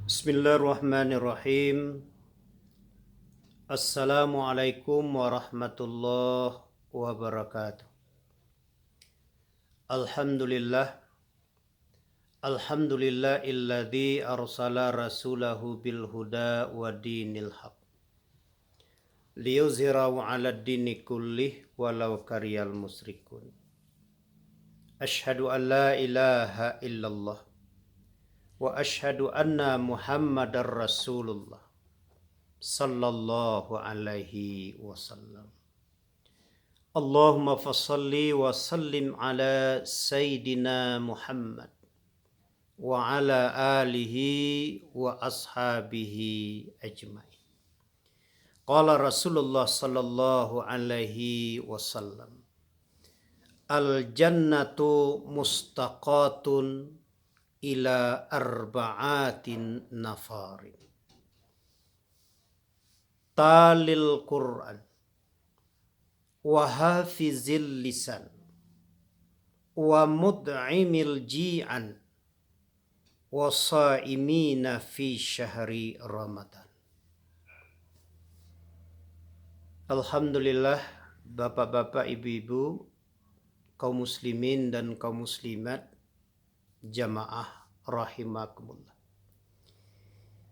Bismillahirrahmanirrahim. Assalamualaikum warahmatullahi wabarakatuh. Alhamdulillah. Alhamdulillahilladzi arsala rasulahu bil huda wa dinil haq. Liyuzhirahu 'alad dini kullih walau kariyal musyrikun. Asyhadu an la ilaha illallah wa asyhadu anna Muhammadar Rasulullah sallallahu alaihi wasallam. Allahumma fassalli wa sallim ala Sayyidina Muhammad wa ala alihi wa ashabihi ajmain. Qala Rasulullah sallallahu alaihi wasallam, al jannatu mustaqatun ila arba'atin nafarin. Talil Qur'an wa hafizil lisan wa mud'imil ji'an wa sa'imina fi syahri Ramadan. Alhamdulillah, bapak-bapak, ibu-ibu, kaum muslimin dan kaum muslimat, jamaah rahimakumullah.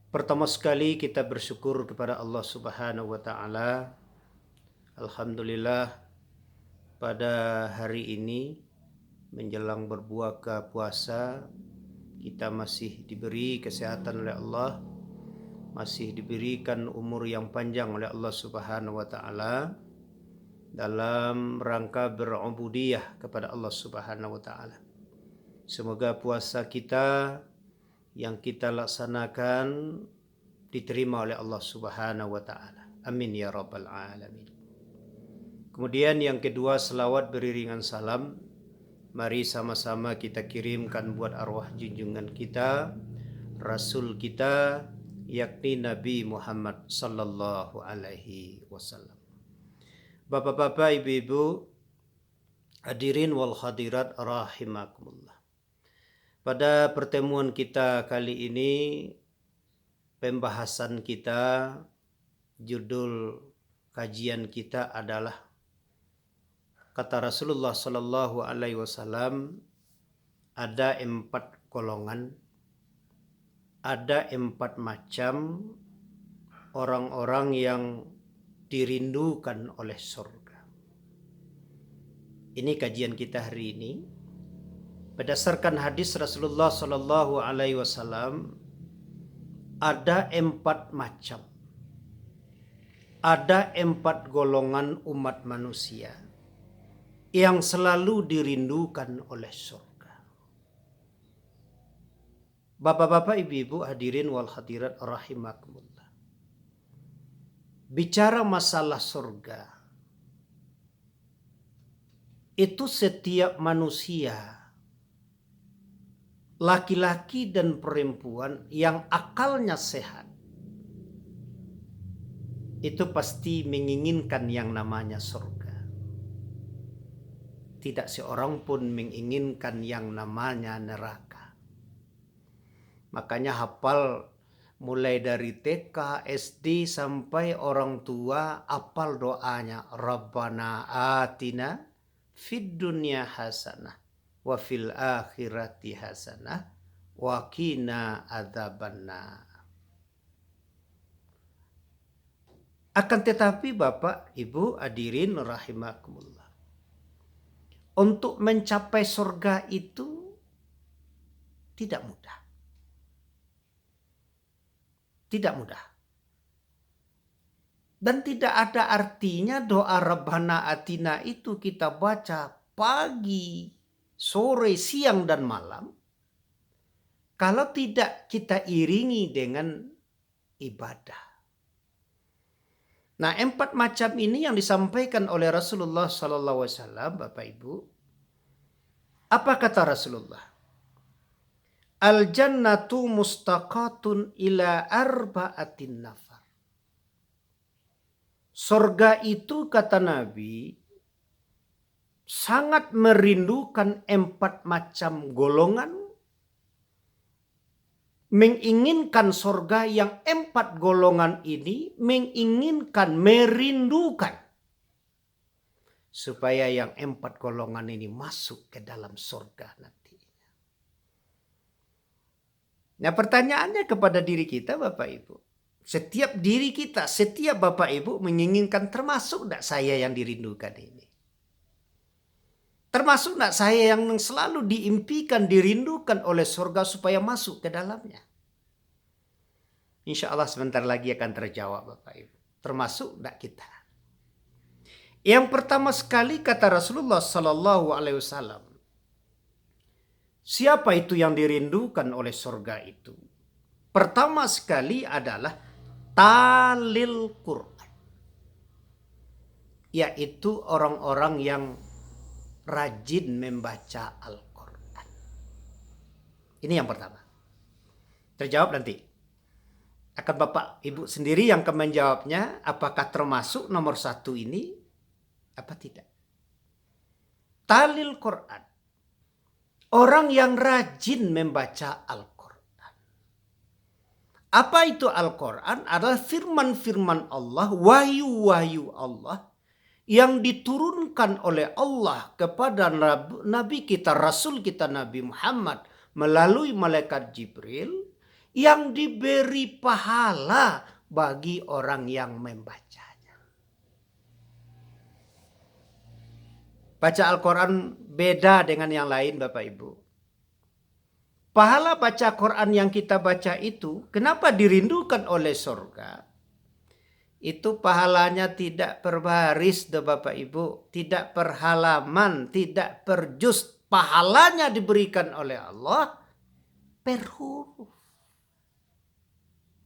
Pertama sekali kita bersyukur kepada Allah Subhanahu wa taala. Alhamdulillah, pada hari ini menjelang berbuka puasa kita masih diberi kesehatan oleh Allah, masih diberikan umur yang panjang oleh Allah Subhanahu wa taala dalam rangka berubudiyah kepada Allah Subhanahu wa taala. Semoga puasa kita yang kita laksanakan diterima oleh Allah Subhanahu wa taala. Amin ya rabbal alamin. Kemudian yang kedua, selawat beriringan salam mari sama-sama kita kirimkan buat arwah junjungan kita, Rasul kita, yakni Nabi Muhammad sallallahu alaihi wasallam. Bapak-bapak, ibu-ibu, hadirin wal hadirat rahimakumullah. Pada pertemuan kita kali ini, pembahasan kita, judul kajian kita adalah kata Rasulullah sallallahu alaihi wasallam, ada 4 golongan, ada 4 macam orang-orang yang dirindukan oleh surga. Ini kajian kita hari ini. Berdasarkan hadis Rasulullah sallallahu alaihi wasallam, ada 4 macam. Ada 4 golongan umat manusia yang selalu dirindukan oleh surga. Bapak-bapak, ibu-ibu, hadirin wal hadirat rahimakumullah. Bicara masalah surga, itu setiap manusia, laki-laki dan perempuan yang akalnya sehat, itu pasti menginginkan yang namanya surga. Tidak seorang pun menginginkan yang namanya neraka. Makanya hafal mulai dari TK, SD sampai orang tua, hafal doanya, Rabbana atina fid dunya hasanah wa fil akhirati hasanah wa qina adzabannar. Akan tetapi Bapak, Ibu, hadirin rahimakumullah, untuk mencapai surga itu tidak mudah. Tidak mudah. Dan tidak ada artinya doa Rabbana Atina itu kita baca pagi, sore, siang, dan malam, kalau tidak kita iringi dengan ibadah. Nah, 4 macam ini yang disampaikan oleh Rasulullah SAW, Bapak Ibu. Apa kata Rasulullah? Al jannatu mustaqatun ila arba'atin nafar. Surga itu, kata Nabi, sangat merindukan 4 macam golongan menginginkan surga yang 4 golongan ini menginginkan, merindukan supaya yang 4 golongan ini masuk ke dalam surga nanti. Nah, pertanyaannya kepada diri kita Bapak Ibu. Setiap diri kita, setiap Bapak Ibu menginginkan, termasuk enggak saya yang dirindukan ini? Termasuk enggak saya yang selalu diimpikan, dirindukan oleh surga supaya masuk ke dalamnya? Insya Allah sebentar lagi akan terjawab Bapak Ibu. Termasuk enggak kita? Yang pertama sekali kata Rasulullah Sallallahu Alaihi Wasallam, siapa itu yang dirindukan oleh surga itu? Pertama sekali adalah talil Quran, yaitu orang-orang yang rajin membaca Al-Quran. Ini yang pertama. Terjawab nanti. Akan Bapak Ibu sendiri yang akan menjawabnya, apakah termasuk nomor 1 ini apa tidak. Talil Quran, orang yang rajin membaca Al-Quran. Apa itu Al-Quran? Adalah firman-firman Allah, wahyu-wahyu Allah yang diturunkan oleh Allah kepada Nabi kita, Rasul kita Nabi Muhammad melalui malaikat Jibril, yang diberi pahala bagi orang yang membacanya. Baca Al-Quran beda dengan yang lain Bapak Ibu. Pahala baca Quran yang kita baca itu, kenapa dirindukan oleh surga? Itu pahalanya tidak per baris Bapak Ibu, tidak per halaman, tidak per juz. Pahalanya diberikan oleh Allah per huruf.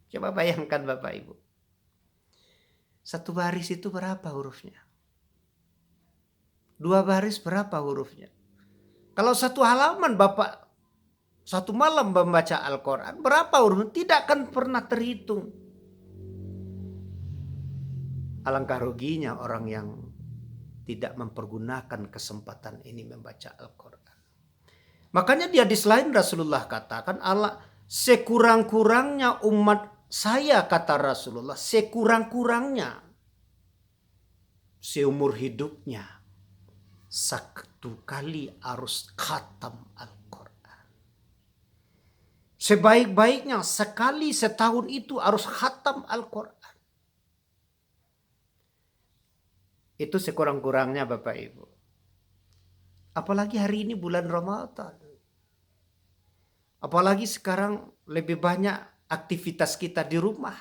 Coba bayangkan Bapak Ibu. 1 baris itu berapa hurufnya? 2 baris berapa hurufnya? Kalau 1 halaman Bapak 1 malam membaca Al-Quran, berapa hurufnya? Tidak akan pernah terhitung. Alangkah ruginya orang yang tidak mempergunakan kesempatan ini membaca Al-Quran. Makanya di hadis lain Rasulullah katakan, Allah sekurang-kurangnya umat saya, kata Rasulullah, sekurang-kurangnya seumur hidupnya 1 kali harus khatam Al-Quran. Sebaik-baiknya sekali setahun itu harus khatam Al-Quran. Itu sekurang-kurangnya Bapak Ibu. Apalagi hari ini bulan Ramadan. Apalagi sekarang lebih banyak aktivitas kita di rumah.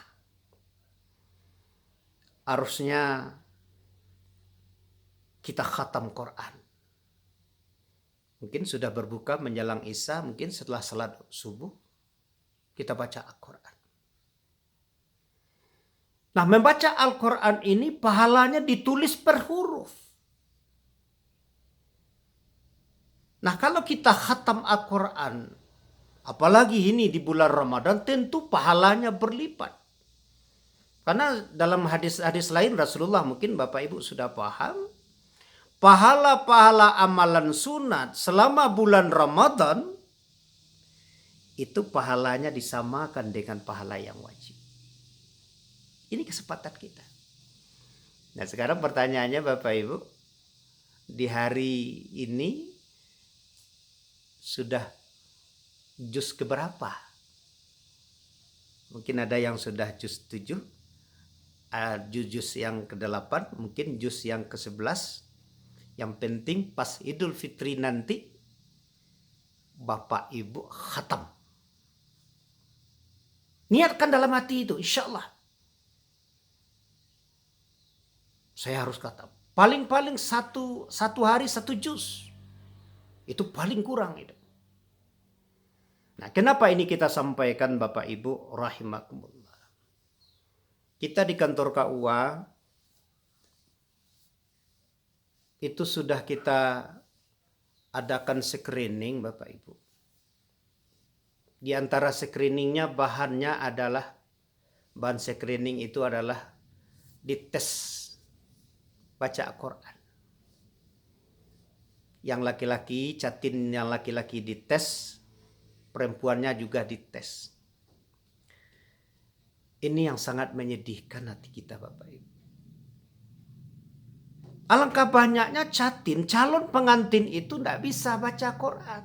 Harusnya kita khatam Quran. Mungkin sudah berbuka menjelang Isya, mungkin setelah salat subuh kita baca Al-Quran. Nah, membaca Al-Quran ini pahalanya ditulis per huruf. Nah, kalau kita khatam Al-Quran, apalagi ini di bulan Ramadan, tentu pahalanya berlipat. Karena dalam hadis-hadis lain Rasulullah, mungkin Bapak Ibu sudah paham, pahala-pahala amalan sunat selama bulan Ramadan itu pahalanya disamakan dengan pahala yang wajib. Ini kesempatan kita. Nah, sekarang pertanyaannya Bapak Ibu, di hari ini sudah juz keberapa? Mungkin ada yang sudah juz 7, juz yang ke-8, mungkin juz yang ke-11. Yang penting pas Idul Fitri nanti Bapak Ibu khatam. Niatkan dalam hati itu, insya Allah. Saya harus khatam. Paling-paling satu hari 1 juz. Itu paling kurang itu. Nah, kenapa ini kita sampaikan Bapak Ibu rahimakumullah. Kita di kantor KUA itu sudah kita adakan screening Bapak Ibu. Di antara screeningnya bahannya adalah, bahan screening itu adalah dites baca Al-Quran. Yang laki-laki, catin yang laki-laki dites, perempuannya juga dites. Ini yang sangat menyedihkan hati kita, Bapak Ibu. Alangkah banyaknya calon pengantin itu tidak bisa baca Quran.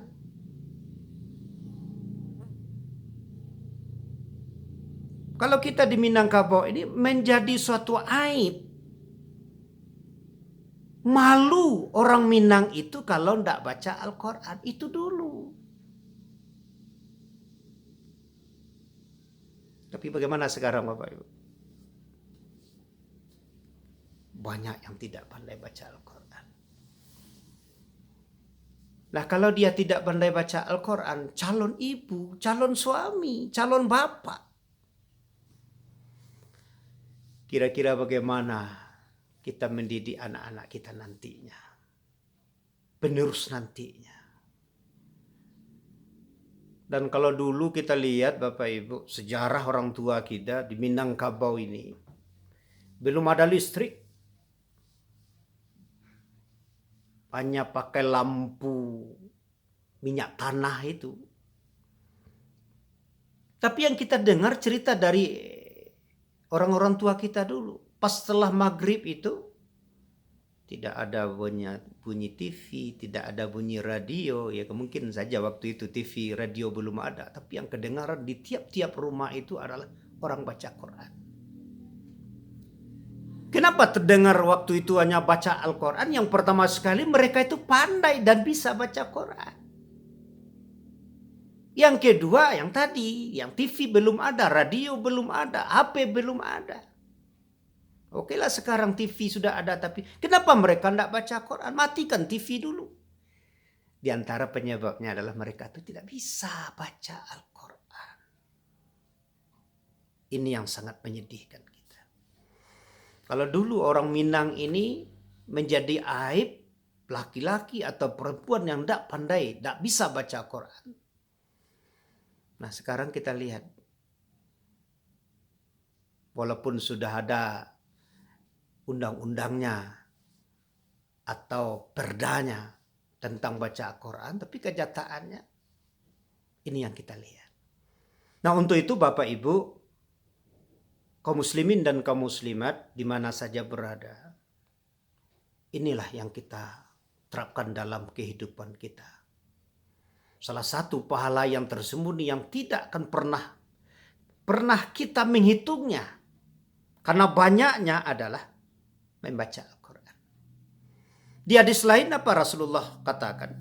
Kalau kita di Minangkabau ini menjadi suatu aib. Malu orang Minang itu kalau tidak baca Al-Quran. Itu dulu. Tapi bagaimana sekarang Bapak Ibu? Banyak yang tidak pandai baca Al-Quran. Nah kalau dia tidak pandai baca Al-Quran, calon ibu, calon suami, calon bapak. Kira-kira bagaimana kita mendidik anak-anak kita nantinya. Penerus nantinya. Dan kalau dulu kita lihat Bapak Ibu, sejarah orang tua kita di Minangkabau ini. Belum ada listrik. Hanya pakai lampu minyak tanah itu. Tapi yang kita dengar cerita dari orang-orang tua kita dulu. Pas setelah maghrib itu tidak ada bunyi TV, tidak ada bunyi radio. Ya mungkin saja waktu itu TV, radio belum ada. Tapi yang kedengaran di tiap-tiap rumah itu adalah orang baca Quran. Kenapa terdengar waktu itu hanya baca Al-Quran? Yang pertama sekali mereka itu pandai dan bisa baca Quran. Yang kedua yang tadi, yang TV belum ada, radio belum ada, HP belum ada. Oke lah sekarang TV sudah ada, tapi kenapa mereka tidak baca Quran? Matikan TV dulu. Di antara penyebabnya adalah mereka itu tidak bisa baca Al-Quran. Ini yang sangat menyedihkan kita. Kalau dulu orang Minang ini menjadi aib laki-laki atau perempuan yang tidak pandai, tidak bisa baca Quran. Nah sekarang kita lihat. Walaupun sudah ada undang-undangnya atau perdanya tentang baca Quran, tapi kenyataannya ini yang kita lihat. Nah untuk itu Bapak Ibu, kaum muslimin dan kaum muslimat di mana saja berada, inilah yang kita terapkan dalam kehidupan kita. Salah satu pahala yang tersembunyi yang tidak akan pernah kita menghitungnya, karena banyaknya adalah membaca Al-Quran. Di hadis lain apa Rasulullah katakan?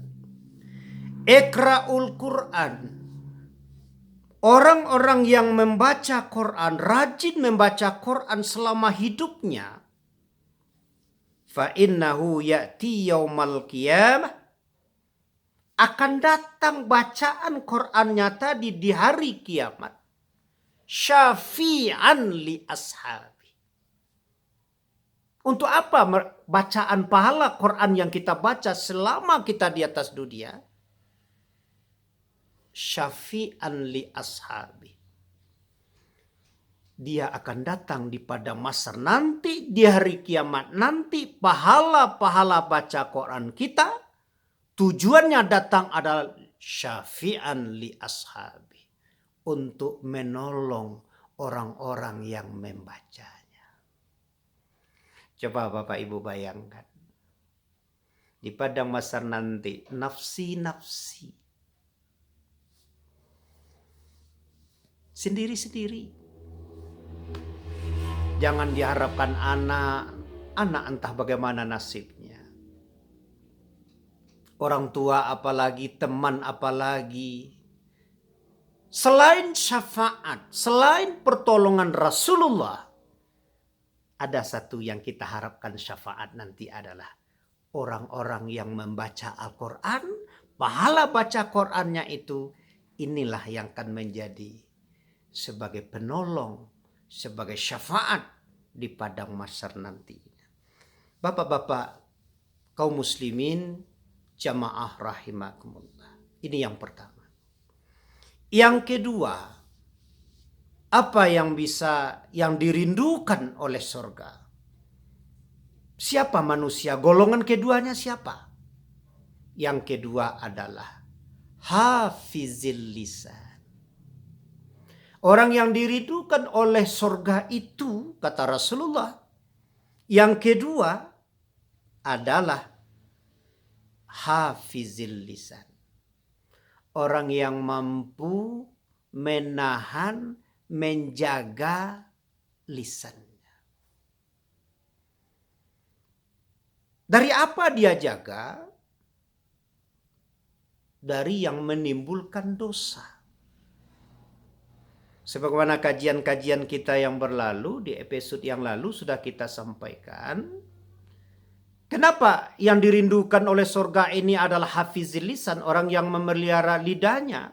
Iqra'ul Quran. Orang-orang yang membaca Quran, rajin membaca Quran selama hidupnya, fa innahu ya'ti yaumal qiyamah, akan datang bacaan Qurannya tadi di hari kiamat, syafi'an li ashabi. Untuk apa bacaan pahala Quran yang kita baca selama kita di atas dunia? Syafi'an li ashabi. Dia akan datang di pada masa nanti, di hari kiamat nanti, pahala-pahala baca Quran kita, tujuannya datang adalah syafi'an li ashabi. Untuk menolong orang-orang yang membacanya. Coba Bapak Ibu bayangkan. Di pada masa nanti, nafsi-nafsi sendiri-sendiri. Jangan diharapkan anak entah bagaimana nasibnya. Orang tua apalagi, teman apalagi. Selain syafaat, selain pertolongan Rasulullah, ada satu yang kita harapkan syafaat nanti adalah orang-orang yang membaca Al-Quran, pahala baca Qurannya itu, inilah yang akan menjadi sebagai penolong, sebagai syafaat di padang mahsyar nanti. Bapak-bapak kaum muslimin jamaah rahimakumullah. Ini yang pertama. Yang kedua, apa yang dirindukan oleh surga? Siapa manusia? Golongan keduanya siapa? Yang kedua adalah hafizil lisan. Orang yang dirindukan oleh surga itu, kata Rasulullah, yang kedua adalah hafizil lisan. Orang yang mampu menahan, menjaga lisannya. Dari apa dia jaga? Dari yang menimbulkan dosa. Sebagaimana kajian-kajian kita yang berlalu, di episode yang lalu sudah kita sampaikan. Kenapa yang dirindukan oleh surga ini adalah hafizil lisan, orang yang memelihara lidahnya?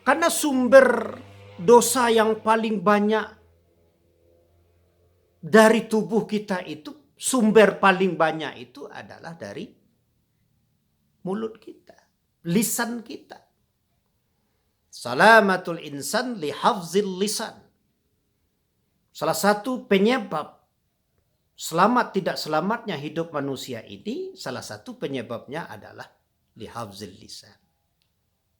Karena sumber dosa yang paling banyak dari tubuh kita itu, sumber paling banyak itu adalah dari mulut kita, lisan kita. Salamatul insan lihafzil lisan. Salah satu penyebab selamat tidak selamatnya hidup manusia ini, salah satu penyebabnya adalah lihafzil lisan.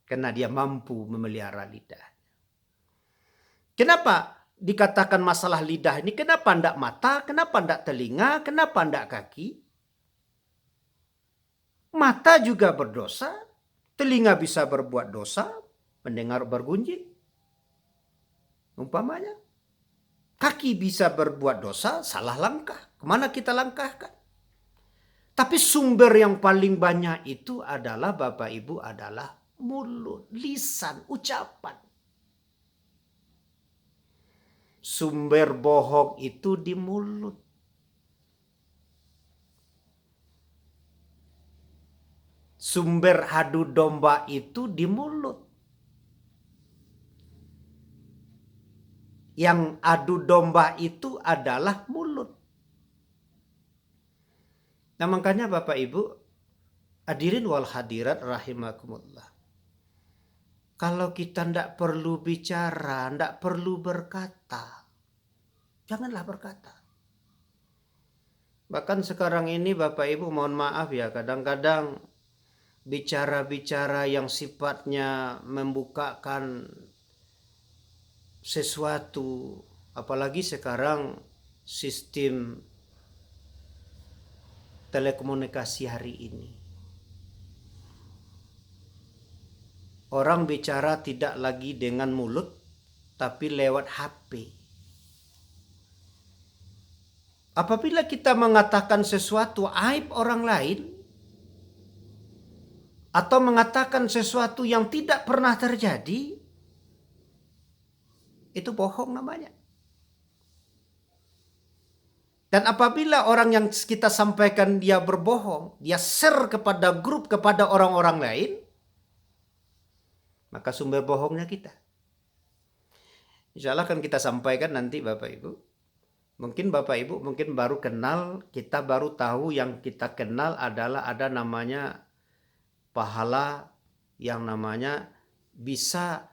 Karena dia mampu memelihara lidah. Kenapa dikatakan masalah lidah ini? Kenapa tidak mata? Kenapa tidak telinga? Kenapa tidak kaki? Mata juga berdosa. Telinga bisa berbuat dosa. Mendengar bergunjing. Umpamanya. Kaki bisa berbuat dosa. Salah langkah. Kemana kita langkahkan? Tapi sumber yang paling banyak itu adalah Bapak Ibu adalah mulut, lisan, ucapan. Sumber bohong itu di mulut. Sumber adu domba itu di mulut. Yang adu domba itu adalah mulut. Nah makanya Bapak Ibu, hadirin wal hadirat rahimakumullah. Kalau kita tidak perlu bicara, tidak perlu berkata, janganlah berkata. Bahkan sekarang ini Bapak Ibu mohon maaf ya, kadang-kadang bicara-bicara yang sifatnya membukakan sesuatu, apalagi sekarang sistem telekomunikasi hari ini. Orang bicara tidak lagi dengan mulut, tapi lewat HP. Apabila kita mengatakan sesuatu aib orang lain, atau mengatakan sesuatu yang tidak pernah terjadi, itu bohong namanya. Dan apabila orang yang kita sampaikan dia berbohong, dia share kepada grup, kepada orang-orang lain, maka sumber bohongnya kita. Insya Allah akan kita sampaikan nanti Bapak Ibu. Mungkin Bapak Ibu mungkin baru kenal, kita baru tahu yang kita kenal adalah ada namanya pahala yang namanya bisa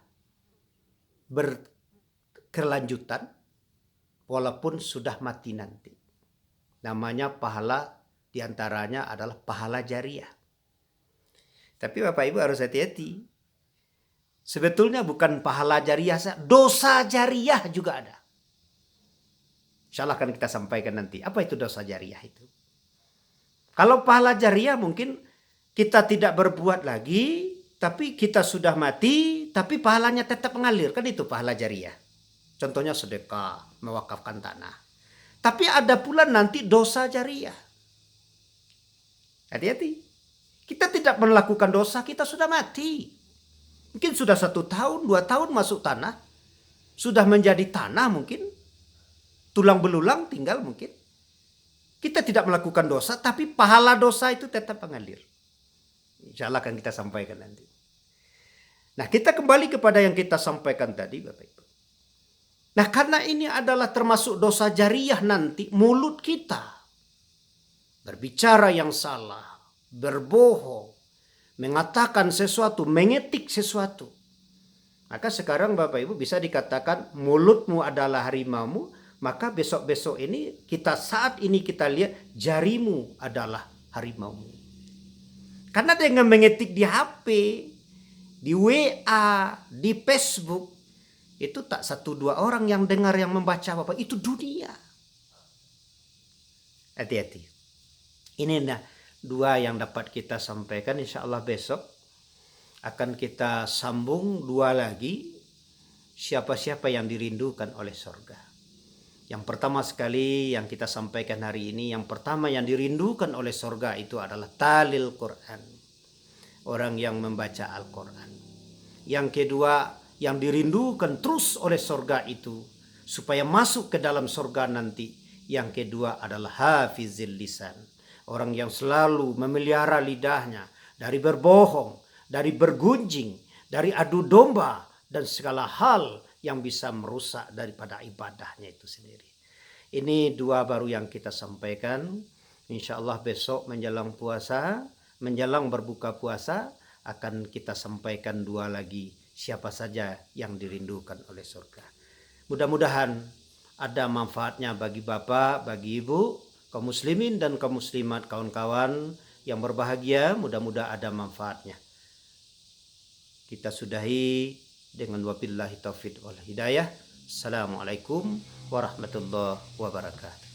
berkelanjutan walaupun sudah mati nanti. Namanya pahala diantaranya adalah pahala jariah. Tapi Bapak Ibu harus hati-hati. Sebetulnya bukan pahala jariah, dosa jariah juga ada. Insya Allah akan kita sampaikan nanti. Apa itu dosa jariah itu? Kalau pahala jariah mungkin kita tidak berbuat lagi, tapi kita sudah mati, tapi pahalanya tetap mengalir. Kan itu pahala jariah. Contohnya sedekah, mewakafkan tanah. Tapi ada pula nanti dosa jariah. Hati-hati. Kita tidak melakukan dosa, kita sudah mati. Mungkin sudah 1 tahun, 2 tahun masuk tanah. Sudah menjadi tanah mungkin. Tulang belulang tinggal mungkin. Kita tidak melakukan dosa, tapi pahala dosa itu tetap mengalir. Insya Allah akan kita sampaikan nanti. Nah kita kembali kepada yang kita sampaikan tadi Bapak Ibu. Nah karena ini adalah termasuk dosa jariah nanti, mulut kita berbicara yang salah, berbohong, mengatakan sesuatu, mengetik sesuatu. Maka sekarang Bapak Ibu bisa dikatakan mulutmu adalah harimaumu, maka besok-besok ini saat ini kita lihat jarimu adalah harimaumu. Karena dengan mengetik di HP, di WA, di Facebook, Itu tak satu dua orang yang dengar yang membaca Bapak, itu dunia. Hati-hati. Ini nah dua yang dapat kita sampaikan. Insya Allah besok akan kita sambung dua lagi. Siapa-siapa yang dirindukan oleh surga. Yang pertama sekali yang kita sampaikan hari ini, yang pertama yang dirindukan oleh surga itu adalah talil Quran. Orang yang membaca Al-Quran. Yang kedua yang dirindukan terus oleh surga itu supaya masuk ke dalam surga nanti. Yang kedua adalah hafizil lisan. Orang yang selalu memelihara lidahnya dari berbohong, dari bergunjing, dari adu domba, dan segala hal yang bisa merusak daripada ibadahnya itu sendiri. Ini dua baru yang kita sampaikan. Insya Allah besok menjelang puasa, menjelang berbuka puasa, akan kita sampaikan dua lagi siapa saja yang dirindukan oleh surga. Mudah-mudahan ada manfaatnya bagi Bapak, bagi Ibu, kaum muslimin dan kaum muslimat, kawan-kawan yang berbahagia, mudah-mudahan ada manfaatnya. Kita sudahi dengan wabillahi taufiq wal hidayah. Assalamualaikum warahmatullahi wabarakatuh.